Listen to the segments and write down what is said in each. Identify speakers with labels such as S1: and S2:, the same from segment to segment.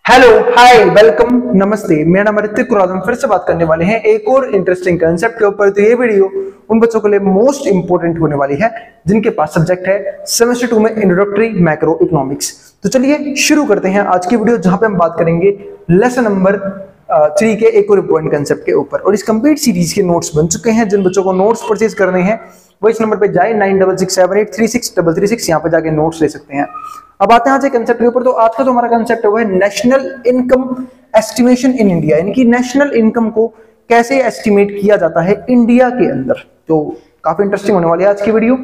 S1: Hello, हाय, welcome, नमस्ते। मेरा नाम ऋतिक और आज हम फिर से बात करने वाले हैं एक और इंटरेस्टिंग कंसेप्ट के ऊपर। तो ये वीडियो उन बच्चों के लिए मोस्ट इंपोर्टेंट होने वाली है जिनके पास सब्जेक्ट है सेमेस्टर 2 में इंट्रोडक्टरी मैक्रो इकोनॉमिक्स। तो चलिए शुरू करते हैं आज की वीडियो, जहां पे हम बात करेंगे लेसन नंबर 3 के एक और इंपॉर्टेंट कंसेप्ट के ऊपर। और इस कंप्लीट सीरीज के नोट्स बन चुके हैं। जिन बच्चों को नोट्स परचेज करने हैं वो इस नंबर पे जाए 9667836336 यहाँ पे जाके नोट्स ले सकते हैं। अब आते हैं आज कंसेप्ट के ऊपर। तो आज का जो हमारा कंसेप्ट है वो है national income estimation in India, यानी कि नेशनल इनकम को कैसे एस्टिमेट किया जाता है इंडिया के अंदर। तो काफी इंटरेस्टिंग होने वाली है आज की वीडियो।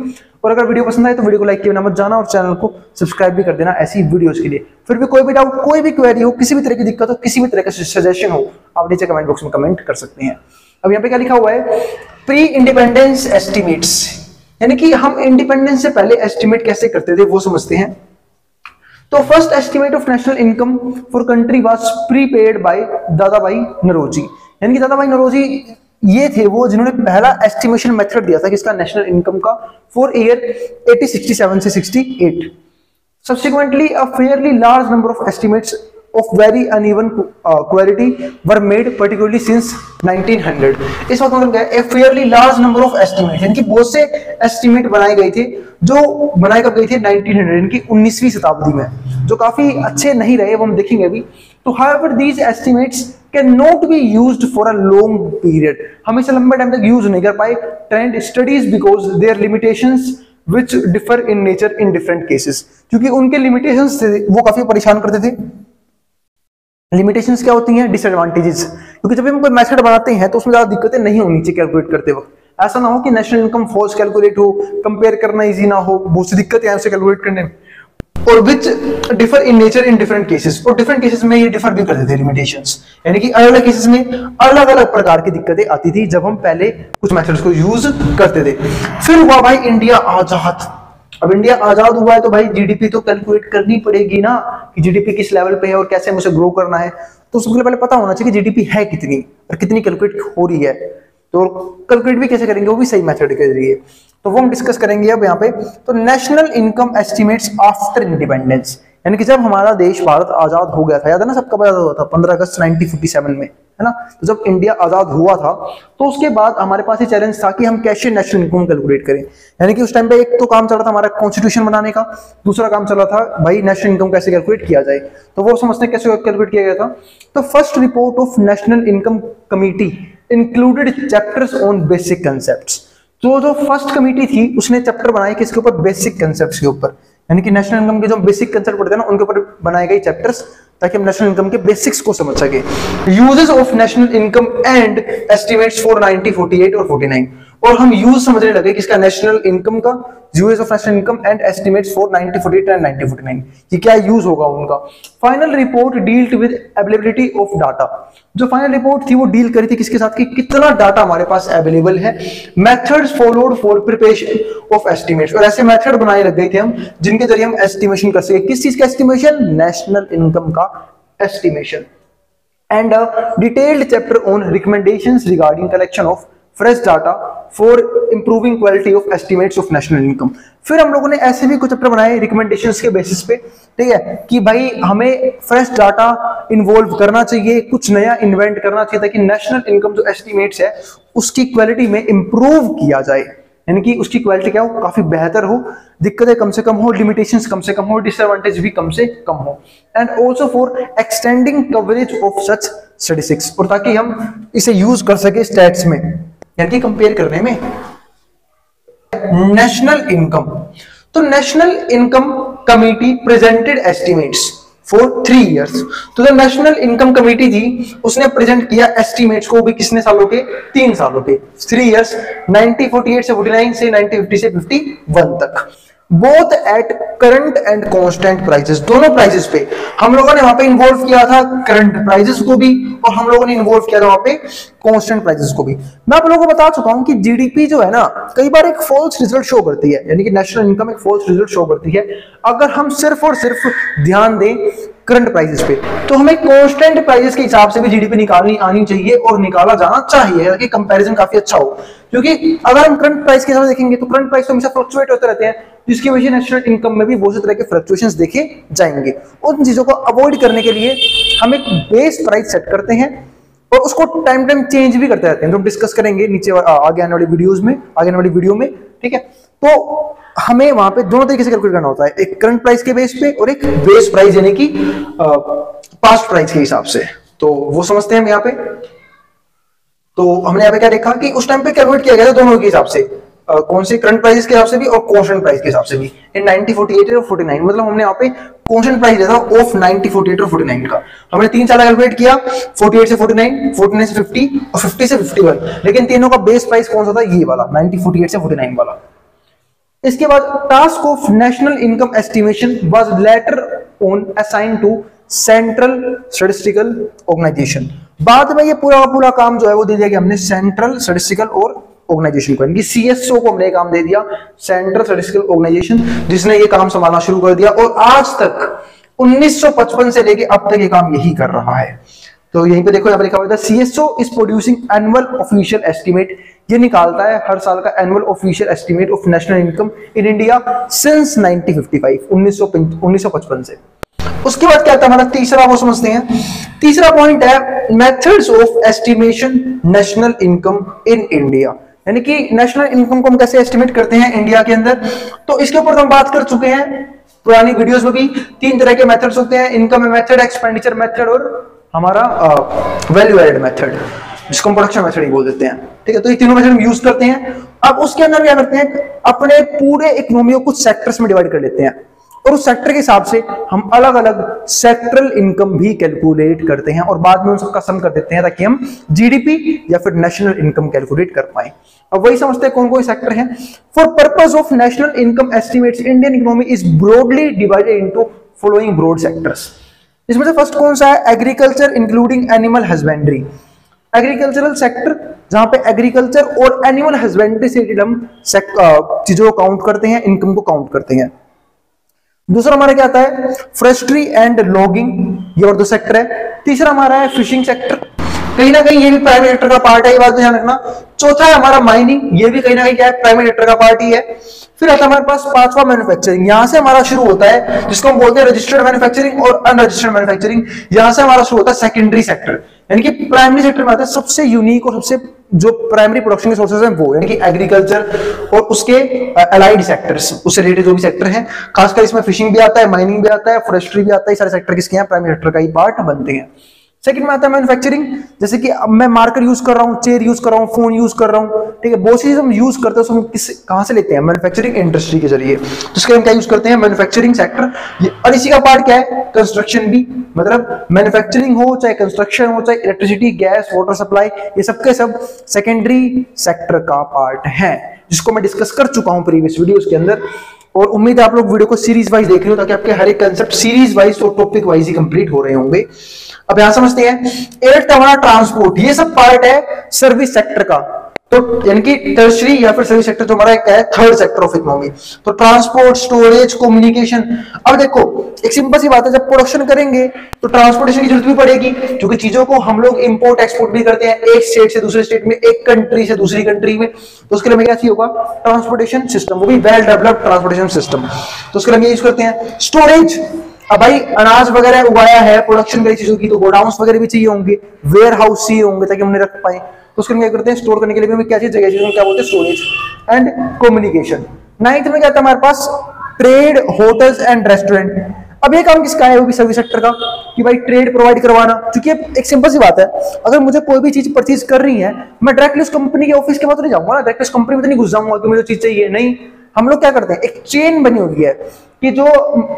S1: और अगर वीडियो पसंद आए तो वीडियो को लाइक किए बिना मत जाना और चैनल को सब्सक्राइब भी कर देना ऐसी वीडियोस के लिए। फिर भी कोई भी डाउट, कोई भी क्वेरी हो, किसी भी तरह की दिक्कत हो, किसी भी तरह का सजेशन हो, आप नीचे कमेंट बॉक्स में कमेंट कर सकते हैं। अब यहाँ पे क्या लिखा हुआ है, प्री इंडिपेंडेंस एस्टिमेट्स, यानी कि हम इंडिपेंडेंस से पहले एस्टिमेट कैसे करते थे वो समझते हैं। तो first estimate of national income for country was prepared by Dadabhai Naoroji, यानी कि दादाभाई नौरोजी ये थे वो जिन्होंने पहला एस्टिमेशन मेथड दिया था किसका, नेशनल इनकम का, फॉर ईयर 1867 से 68। Subsequently a fairly large number of estimates of very uneven quality were made particularly since 1900। इस वक्त मतलब क्या है, a fairly large number of estimates, यानी कि बहुत से एस्टिमेट बनाए गए थे जो बनाए कब गए थे 1900, यानी कि 19वीं शताब्दी में, जो काफी अच्छे नहीं रहे, वो हम देखेंगे अभी। तो however these estimates can not be used for a long period, हमेशा लंबे टाइम तक यूज नहीं कर पाए trend studies because their limitations which differ in nature in different cases, क्योंकि उनके लिमिटेशंस थे वो काफी परेशान करते थे। लिमिटेशंस क्या होती हैं, डिसएडवांटेजेस, क्योंकि जब हम कोई मेथड बनाते हैं तो उसमें ज्यादा दिक्कतें नहीं होनी चाहिए कैलकुलेट करते वक्त। ऐसा ना हो कि नेशनल इनकम फॉल्स कैलकुलेट हो, कंपेयर करना इजी ना हो, बहुत सी दिक्कतें हैं उसे कैलकुलेट करने में। और विच differ in nature in different cases, और डिफरेंट केसेस में ये डिफर भी करते थे लिमिटेशंस, यानी कि अलग अलग केसेस में अलग अलग प्रकार की दिक्कतें आती थी जब हम पहले कुछ मेथड्स को यूज करते थे। फिर हुआ भाई इंडिया आजाद। अब इंडिया आजाद हुआ है तो भाई जीडीपी तो कैलकुलेट करनी पड़ेगी ना, कि जीडीपी किस लेवल पे है और कैसे हमें उसे ग्रो करना है। तो सबसे पहले पता होना चाहिए कि जीडीपी है कितनी और कितनी कैलकुलेट हो रही है। तो कैलकुलेट भी कैसे करेंगे, वो भी सही मेथड के जरिए, तो वो हम डिस्कस करेंगे अब यहाँ पे। तो national income estimates after independence, यानी कि जब हमारा देश भारत आजाद हो गया था, याद है ना, सबका आजाद हुआ था 15 अगस्त 1947 में, है ना। तो जब इंडिया आजाद हुआ था तो उसके बाद हमारे पास ये चैलेंज था कि हम कैसे नेशनल इनकम कैलकुलेट करें। यानी कि उस टाइम पे एक तो काम चल रहा था हमारा कॉन्स्टिट्यूशन बनाने का, दूसरा काम चल रहा था भाई नेशनल इनकम कैसे कैलकुलेट किया जाए। तो वो समझते हैं कैसे कैलकुलेट किया गया था। तो first report of national income committee included chapters on basic concepts. तो जो फर्स्ट कमिटी थी उसने चैप्टर बनाए किसके ऊपर, बेसिक कंसेप्ट्स के ऊपर, यानी कि नेशनल इनकम के जो बेसिक कंसेप्ट पढ़ते हैं ना उनके ऊपर बनाए गए चैप्टर्स, ताकि हम नेशनल इनकम के बेसिक्स को समझ सके। Uses of national income and estimates for 1948 और 49, और हम यूज समझने लगे किसका, नेशनल इनकम का, uses of national income and estimates for 1948 and 1949, कि क्या यूज होगा उनका। Final report dealt with availability of data, जो फाइनल रिपोर्ट थी वो डील करी थी किसके साथ, कि कितना डाटा हमारे पास अवेलेबल है। Methods followed for preparation of estimates, और ऐसे मेथड बनाए लग गए थे हम जिनके जरिए हम एस्टिमेशन कर सके। किस चीज का एस्टिमेशन, नेशनल इनकम का estimation. And detailed chapter on recommendations regarding collection of fresh data for improving quality of estimates of national income. फिर हम लोगों ने ऐसे भी कुछ चैप्टर बनाए रिकमेंडेशंस के बेसिस पे, ठीक है, कि भाई हमें फ्रेश डाटा इन्वॉल्व करना चाहिए, कुछ नया इन्वेंट करना चाहिए ताकि नेशनल इनकम जो एस्टिमेट्स है उसकी क्वालिटी में इंप्रूव किया जाए, यानी कि उसकी क्वालिटी क्या हो, काफी बेहतर हो, दिक्कतें कम से कम हो, लिमिटेशंस कम से कम हो, डिसएडवांटेज भी कम से कम हो। And also for extending coverage of such statistics, और ताकि हम इसे यूज कर सके स्टैट्स में, यानी कि कंपेयर करने में। नेशनल इनकम, तो national income committee presented estimates for 3 years. तो जो नेशनल इनकम कमिटी थी उसने प्रेजेंट किया एस्टिमेट्स को भी कितने सालों के, 3 सालों के, 3 इयर्स, 1948 से 49 से 1950 से 51 तक। Both at current and constant prices, दोनों प्राइसेस पे हम लोगों ने वहां पे इन्वॉल्व किया था करंट प्राइसेस को भी, और हम लोगों ने इन्वॉल्व किया था वहां पे कांस्टेंट प्राइसेस को भी। मैं आप लोगों को बता चुका हूं कि जीडीपी जो है ना कई बार एक फॉल्स रिजल्ट शो करती है, यानी कि नेशनल इनकम एक फॉल्स रिजल्ट शो करती है अगर हम सिर्फ और सिर्फ ध्यान दें करंट प्राइसेस पे। तो हमें कांस्टेंट प्राइसेस के हिसाब से भी जीडीपी निकालनी आनी चाहिए और निकाला जाना चाहिए ताकि कंपैरिजन काफी अच्छा हो, क्योंकि अगर हम करंट प्राइस के हिसाब से देखेंगे तो करंट प्राइस तो हमेशा फ्लक्चुएट होते रहते हैं, जिसकी वजह से नेशनल इनकम में भी बहुत से तरह के फ्लक्चुएशंस देखे जाएंगे। उन चीजों को अवॉइड करने के लिए हम एक बेस प्राइस सेट करते हैं और उसको टाइम टाइम चेंज भी करते रहते हैं, तो हम डिस्कस करेंगे नीचे आगे आने वाली वीडियोस में, आगे आने वाली वीडियो में, ठीक है। तो हमें वहां पे दोनों तरीके से कैलकुलेट करना होता है, एक करंट प्राइस के बेस पे और एक बेस प्राइस यानी कि पास्ट प्राइस के हिसाब से। तो वो समझते हैं हम यहाँ पे। तो हमने यहाँ पे क्या देखा कि उस टाइम पे कैलकुलेट किया गया था दोनों के हिसाब से, कौन से करंट प्राइस के हिसाब से भी और कांस्टेंट प्राइस के हिसाब से भी, इन 1948 और 49, मतलब हमने यहाँ पे कांस्टेंट प्राइस लिया था ऑफ 1948 और 49 का। हमने 3 साल कैलकुलेट किया, 48 से 49, 49 से 50 और 50 से 51, लेकिन तीनों का बेस प्राइस कौन सा था, ये वाला 1948 से 49 वाला। इसके बाद task of national income estimation was later on assign to central statistical organisation. बाद में ये पूरा काम जो है वो दे दिया गया हमने सेंट्रल स्टैटिस्टिकल और ऑर्गेनाइजेशन को, यानी सीएसओ को हमने काम दे दिया, सेंट्रल स्टैटिस्टिकल ऑर्गेनाइजेशन, जिसने ये काम संभालना शुरू कर दिया और आज तक 1955 से लेके अब तक ये काम यही कर रहा है। तो यहीं पे देखो, यहाँ पे लिखा हुआ था CSO is producing annual official estimate, ये निकालता है हर साल का annual official estimate of national income in India since 1955, 1955 से। उसके बाद क्या था हमारा तीसरा, वो समझते हैं। तीसरा पॉइंट है methods of estimation national income in India, यानी कि नेशनल इनकम को हम कैसे एस्टिमेट करते हैं इंडिया के अंदर। तो इसके ऊपर हम बात कर चुके हैं पुरानी वीडियोस में भी। 3 तरह के मेथड्स होते हैं, इनकम मेथड, एक्सपेंडिचर मेथड और हमारा वैल्यू एडेड मेथड, जिसको हम प्रोडक्शन मेथड ही बोल देते हैं, ठीक है। तो ये तीनों मेथड हम यूज करते हैं। अब उसके अंदर क्या करते हैं, अपने पूरे इकोनॉमी को कुछ सेक्टर्स में डिवाइड कर लेते हैं और उस सेक्टर के हिसाब से हम अलग अलग सेक्टरल इनकम भी कैलकुलेट करते हैं और बाद में उन सबका सम कर देते हैं ताकि हम जीडीपी या फिर नेशनल इनकम कैलकुलेट कर पाए। अब वही समझते हैं कौन कौन सेक्टर हैं। For purpose of national income estimates Indian economy is broadly divided into following broad sectors. इसमें से फर्स्ट कौन सा है, agriculture including animal husbandry. Agricultural sector जहां पे एग्रीकल्चर और एनिमल हस्बेंड्री से हम चीजों को काउंट करते हैं, इनकम को काउंट करते हैं। दूसरा हमारा क्या आता है, फॉरेस्ट्री एंड लॉगिंग, ये और दो सेक्टर है। तीसरा हमारा है फिशिंग सेक्टर, कहीं ना कहीं ये भी प्राइवेट सेक्टर का पार्ट है, ये बात ध्यान रखना। चौथा है हमारा माइनिंग, ये भी कहीं ना कहीं क्या है, प्राइवेट सेक्टर का पार्ट ही है। फिर आता है हमारे पास पांचवा मैन्युफैक्चरिंग, यहां से हमारा शुरू होता है, जिसको हम बोलते हैं रजिस्टर्ड मैन्युफैक्चरिंग और अनरजिस्टर्ड मैन्युफैक्चरिंग। यहां से हमारा शुरू होता है सेकेंडरी सेक्टर, यानी कि प्राइमरी सेक्टर में आता है सबसे यूनिक और सबसे जो प्राइमरी प्रोडक्शन के सोर्सेज हैं वो, यानी कि एग्रीकल्चर और उसके अलाइड सेक्टर्स, उससे रिलेटेड जो भी सेक्टर है। खासकर इसमें फिशिंग भी आता है, माइनिंग भी आता है, फॉरेस्ट्री भी आता है। सारे सेक्टर किसके हैं, प्राइमरी सेक्टर का ही पार्ट बनते हैं। सेकंड में आता है मैन्युफैक्चरिंग, जैसे कि अब मैं मार्कर यूज कर रहा हूं, चेयर यूज कर रहा हूं, फोन यूज कर रहा हूं, ठीक है। बहुत सी चीज हम यूज करते हैं, हम कहां से लेते हैं, मैन्युफैक्चरिंग इंडस्ट्री के जरिए। तो इसके हम क्या यूज करते हैं, मैन्युफैक्चरिंग सेक्टर। और इसी का पार्ट क्या है, कंस्ट्रक्शन भी, मतलब मैन्युफैक्चरिंग हो चाहे कंस्ट्रक्शन हो चाहे इलेक्ट्रिसिटी, गैस, वाटर सप्लाई, ये सबके सब सेकेंडरी सेक्टर का पार्ट है, जिसको मैं डिस्कस कर चुका हूं प्रीवियस वीडियोस के अंदर। और उम्मीद है आप लोग वीडियो को सीरीज वाइज देख रहे हो ताकि आपके हर एक कंसेप्ट सीरीज वाइज और टॉपिक वाइज ही कंप्लीट हो रहे होंगे। अब यहां समझते हैं, एट्थ हमारा ट्रांसपोर्ट, ये सब पार्ट है सर्विस सेक्टर का। तो यानी कि टर्शरी या फिर सर्विस सेक्टर जो हमारा है थर्ड सेक्टर ऑफ इकोनॉमी। तो ट्रांसपोर्ट, स्टोरेज, कम्युनिकेशन। अब देखो एक सिंपल सी बात है, जब प्रोडक्शन करेंगे तो ट्रांसपोर्टेशन की जरूरत भी पड़ेगी, क्योंकि चीजों को हम लोग इंपोर्ट एक्सपोर्ट भी करते हैं एक स्टेट से दूसरे स्टेट में, एक कंट्री से दूसरी कंट्री में। तो उसके लिए हमें क्या चाहिए होगा, ट्रांसपोर्टेशन सिस्टम, वो भी वेल डेवलप्ड ट्रांसपोर्टेशन सिस्टम। तो उसके लिए हम ये यूज करते हैं। स्टोरेज, अब भाई अनाज वगैरह उगाया है प्रोडक्शन की चीजों की, तो गोडाउन्स वगैरह भी चाहिए होंगे, वेयर हाउस चाहिए होंगे ताकि हम रख पाए। तो उसके लिए क्या करते हैं, स्टोर करने के लिए भी हमें क्या चाहिए, जगह चाहिए, क्या बोलते हैं, स्टोरेज एंड कम्युनिकेशन। नाइन्थ में क्या था हमारे पास, ट्रेड, होटल्स एंड रेस्टोरेंट। अब ये काम किसका है, वो भी सर्विस सेक्टर का, कि भाई ट्रेड प्रोवाइड करवाना। क्योंकि एक सिंपल सी बात है, अगर मुझे कोई भी चीज परचेज कर रही है, मैं डायरेक्टली उस कंपनी के ऑफिस के पास तो नहीं जाऊंगा ना, डायरेक्टली उस कंपनी में तो नहीं घुस जाऊंगा कि मुझे चीज चाहिए, नहीं। हम लोग क्या करते हैं, एक चेन बनी हुई है कि जो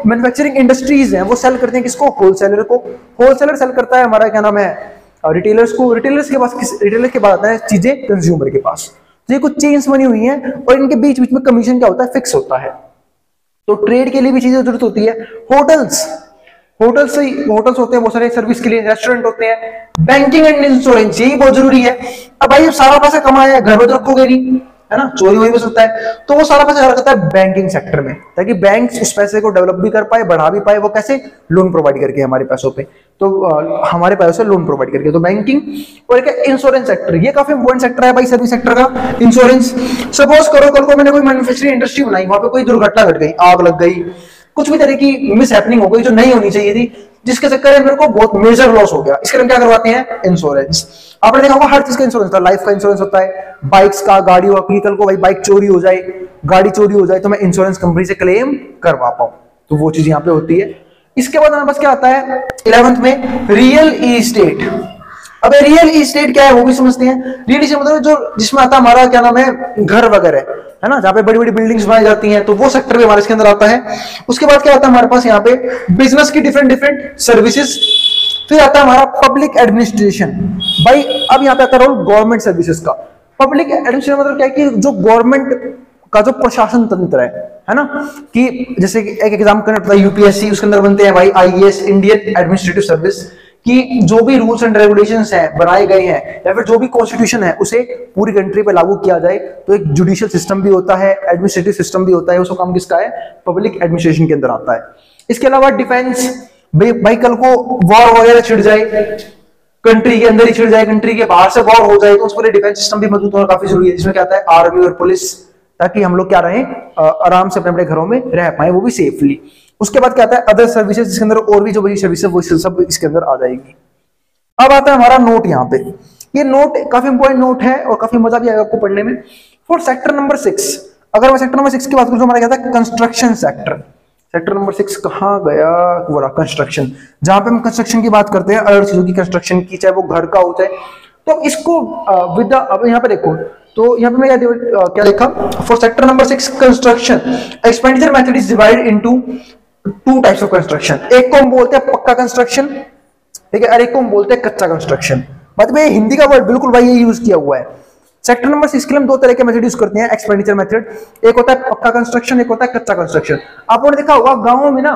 S1: मैन्युफैक्चरिंग इंडस्ट्रीज हैं वो सेल करते हैं किसको, होलसेलर को। होलसेलर सेल करता है हमारा क्या नाम है, रिटेलर्स को। रिटेलर्स के पास रिटेलर के बाद आता है चीजें कंज्यूमर के पास। तो ये कुछ चेन्स बनी हुई हैं और इनके बीच बीच में कमीशन क्या होता है, फिक्स होता है। तो ट्रेड के लिए भी चीजें जरूरत होती है। होटल्स होटल्स होते हैं बहुत सारे सर्विस के लिए, रेस्टोरेंट होते हैं, बैंकिंग एंड इंश्योरेंस, यही बहुत जरूरी है। अब भाई सारा पैसा कमाया है, घर में तो रखोगे नहीं, है ना, चोरी वही हो सकता है। तो वो सारा पैसा रखता है बैंकिंग सेक्टर में, ताकि बैंक उस पैसे को डेवलप भी कर पाए, बढ़ा भी पाए। वो कैसे, लोन प्रोवाइड करके हमारे पैसों पे, तो हमारे पैसों से लोन प्रोवाइड करके। तो बैंकिंग और एक इंश्योरेंस सेक्टर, ये काफी इंपॉर्टेंट सेक्टर है भाई सर्विस सेक्टर का, इंश्योरेंस। सपोज करो कल को मैंने कोई मैन्युफैक्चरिंग इंडस्ट्री बनाई, वहां पे कोई दुर्घटना घट गई, आग लग गई, कुछ भी तरह की मिस हैपनिंग हो गई जो नहीं होनी चाहिए थी, जिसके चक्कर में मेरे को बहुत मेजर लॉस हो गया, इसके लिए क्या करवाते हैं, इंश्योरेंस। आपने देखा होगा हर चीज का इंश्योरेंस होता है, लाइफ का इंश्योरेंस होता है, बाइक्स का, गाड़ियों का, कल को भाई बाइक चोरी हो जाए, गाड़ी चोरी हो जाए तो मैं इंश्योरेंस कंपनी से क्लेम करवा पाऊं, तो वो चीज यहाँ पे होती है। इसके बाद हमारे पास क्या आता है 11th में, रियल इस्टेट। अब रियल इस्टेट क्या है वो भी समझते हैं। रियल इस्टेट मतलब जो जिसमें आता है हमारा क्या नाम है, घर वगैरह है ना, जहाँ पे बड़ी बड़ी बिल्डिंग्स बनाई जाती हैं, तो वो सेक्टर भी हमारे इसके अंदर आता है। उसके बाद क्या आता है हमारे पास यहाँ पे, बिजनेस की डिफरेंट डिफरेंट सर्विसेज। फिर आता है हमारा पब्लिक एडमिनिस्ट्रेशन। भाई अब यहाँ पे आता है रोल गवर्नमेंट सर्विसेज का। पब्लिक एडमिनिस्ट्रेशन मतलब क्या है कि जो गवर्नमेंट का जो प्रशासन तंत्र है ना, कि जैसे एक एग्जाम करना पड़ता है यूपीएससी, उसके अंदर बनते हैं भाई आईएएस, इंडियन एडमिनिस्ट्रेटिव सर्विस, कि जो भी रूल्स एंड रेगुलेशंस हैं बनाए गए हैं या फिर जो भी कॉन्स्टिट्यूशन है उसे पूरी कंट्री पे लागू किया जाए, तो एक जुडिशियल सिस्टम भी होता है, एडमिनिस्ट्रेटिव सिस्टम भी होता है, उसका काम किसका है, पब्लिक एडमिनिस्ट्रेशन के अंदर आता है। इसके अलावा डिफेंस, भाई कल को वॉर वगैरह छिड़ जाए, कंट्री के अंदर ही छिड़ जाए, कंट्री के बाहर से वॉर हो जाए, तो उसके लिए डिफेंस सिस्टम भी मजबूत होना काफी जरूरी है, जिसमें क्या आता है आर्मी और पुलिस, ताकि हम लोग क्या रहे, आराम से अपने अपने घरों में रह पाए, वो भी सेफली। उसके बाद क्या आता है अदर सर्विसेज, जिसके अंदर और भी जो बड़ी सर्विस है वो सब इसके अंदर आ जाएगी। अब आता है हमारा नोट। यहाँ पे ये नोट काफी इंपॉर्टेंट नोट है और काफी मजा भी आएगा आपको पढ़ने में। फॉर सेक्टर नंबर 6, अगर मैं सेक्टर नंबर 6 की बात करूं तो हमारा क्या था, कंस्ट्रक्शन सेक्टर। सेक्टर नंबर 6 कहां गया, वो रहा कंस्ट्रक्शन, जहां पे हम कंस्ट्रक्शन की बात करते हैं, अलग चीजों की कंस्ट्रक्शन की, चाहे वो घर का हो चाहे, तो इसको विद अब यहाँ पे देखो, तो यहाँ पे मैं क्या लिखा, for sector number 6 construction expenditure method is divided into 2 types of construction. एक को हम बोलते हैं पक्का कंस्ट्रक्शन, ठीक है, और एक को हम बोलते हैं कच्चा कंस्ट्रक्शन। मतलब ये हिंदी का वर्ड बिल्कुल भाई ये यूज किया हुआ है। सेक्टर नंबर 6 के लिए हम 2 तरह के मेथड यूज करते हैं एक्सपेंडिचर मेथड, एक होता है पक्का कंस्ट्रक्शन, एक होता है कच्चा कंस्ट्रक्शन। आपने देखा होगा गांवों में ना,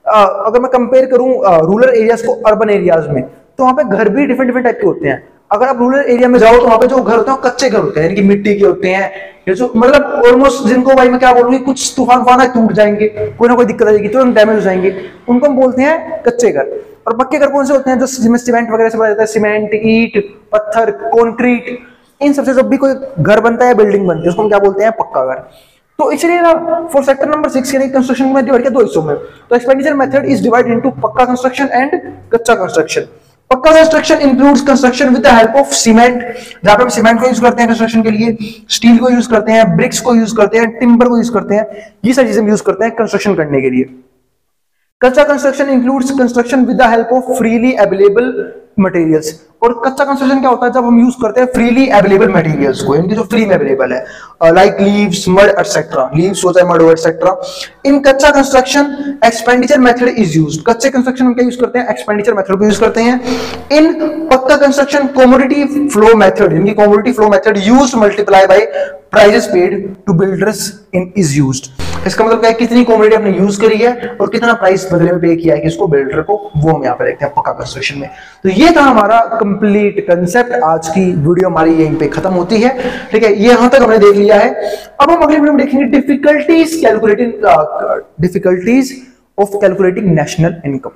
S1: अगर मैं कंपेयर करूं रूरल एरियाज को अर्बन एरियाज में, तो वहां पे घर भी डिफरेंट डिफरेंट टाइप के होते हैं। अगर आप रूरल एरिया में जाओ तो वहां पे जो घर होते हैं कच्चे घर होते हैं, यानी कि मिट्टी के होते हैं, ये जो मतलब ऑलमोस्ट जिनको भाई मैं क्या बोलूंगी, कुछ तूफान फान टूट जाएंगे, कोई ना कोई दिक्कत आएगी, तुरंत डैमेज हो जाएंगे, उनको हम बोलते हैं कच्चे घर। और पक्के घर कौन से होते हैं, जो सीमेंट वगैरह से बना जाता है, सीमेंट, ईट, पत्थर, कंक्रीट, इन सबसे जब भी कोई घर बनता है, बिल्डिंग बनती है, उसको हम क्या बोलते हैं, पक्का घर। तो इसलिए ना फॉर सेक्टर नंबर 6 के कंस्ट्रक्शन में डिवाइड किया 2 हिस्सों में। तो expenditure method is divided into पक्का कंस्ट्रक्शन एंड कच्चा कंस्ट्रक्शन। पक्का construction includes construction with the help of cement, जहां पे हम सीमेंट को यूज करते हैं कंस्ट्रक्शन के लिए, स्टील को यूज करते हैं, ब्रिक्स को यूज करते हैं, टिम्बर को यूज करते हैं, ये सारी चीजें यूज करते हैं कंस्ट्रक्शन करने के लिए। कच्चा construction includes construction with the help of freely available materials. और कच्चा कंस्ट्रक्शन क्या होता है, जब हम यूज करते हैं फ्रीली अवेलेबल मटेरियल्स को, इनके जो फ्री में अवेलेबल है, like leaves, mud etcetera, leaves होता है, मड एटसेट्रा। इन कच्चा construction expenditure method is used. कच्चे कंस्ट्रक्शन में क्या यूज करते हैं, एक्सपेंडिचर मेथड को यूज करते हैं। इन पक्का कंस्ट्रक्शन कमोडिटी फ्लो मेथड, इनकी commodity flow method used multiply by prices paid to builders in is used. इसका मतलब क्या है, कितनी कमोडिटी आपने यूज करी है और कितना प्राइस बदले में पे किया है किसको, बिल्डर को, वो हम यहाँ पे देखते हैं पक्का कंस्ट्रक्शन में। तो ये था हमारा कंप्लीट कंसेप्ट। आज की वीडियो हमारी यहीं पे खत्म होती है, ठीक है, ये यहां तक हमने देख लिया है। अब हम अगली वीडियो में देखेंगे difficulties of calculating national income,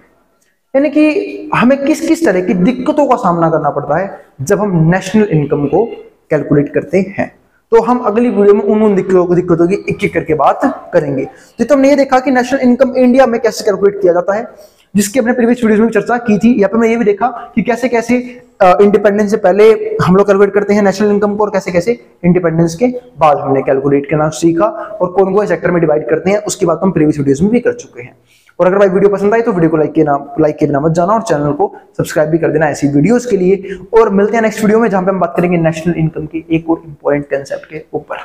S1: यानी कि हमें किस किस तरह की दिक्कतों का सामना करना पड़ता है जब हम नेशनल इनकम को कैलकुलेट करते हैं। तो हम अगली वीडियो में उन दिक्कतों की एक एक करके बात करेंगे। तो हमने ये देखा कि नेशनल इनकम इंडिया में कैसे कैलकुलेट किया जाता है, जिसकी अपने प्रीवियस वीडियोस में चर्चा की थी। यहाँ पे मैं ये भी देखा कि कैसे कैसे इंडिपेंडेंस से पहले हम लोग कैलकुलेट करते हैं नेशनल इनकम को, और कैसे कैसे इंडिपेंडेंस के बाद हमने कैलकुलेट करना सीखा, और कौन कौन सेक्टर में डिवाइड करते हैं, उसकी बात हम प्रीवियस वीडियोस में भी कर चुके हैं। और अगर भाई वीडियो पसंद आई तो वीडियो को लाइक के बिना मत जाना, और चैनल को सब्सक्राइब भी कर देना ऐसी वीडियोस के लिए। और मिलते हैं नेक्स्ट वीडियो में, जहां पे हम बात करेंगे नेशनल इनकम के एक और इंपॉर्टेंट कंसेप्ट के ऊपर।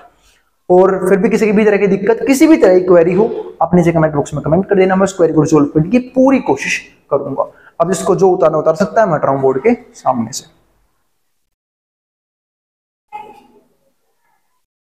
S1: और फिर भी किसी की भी तरह की दिक्कत, किसी भी तरह की क्वेरी हो, आप नीचे कमेंट बॉक्स में कमेंट कर देना, मैं उस क्वेरी को रिजॉल्व करने की पूरी कोशिश करूंगा। अब जिसको जो उतारना उतार सकता है, मैं हट रहा हूं बोर्ड के सामने से।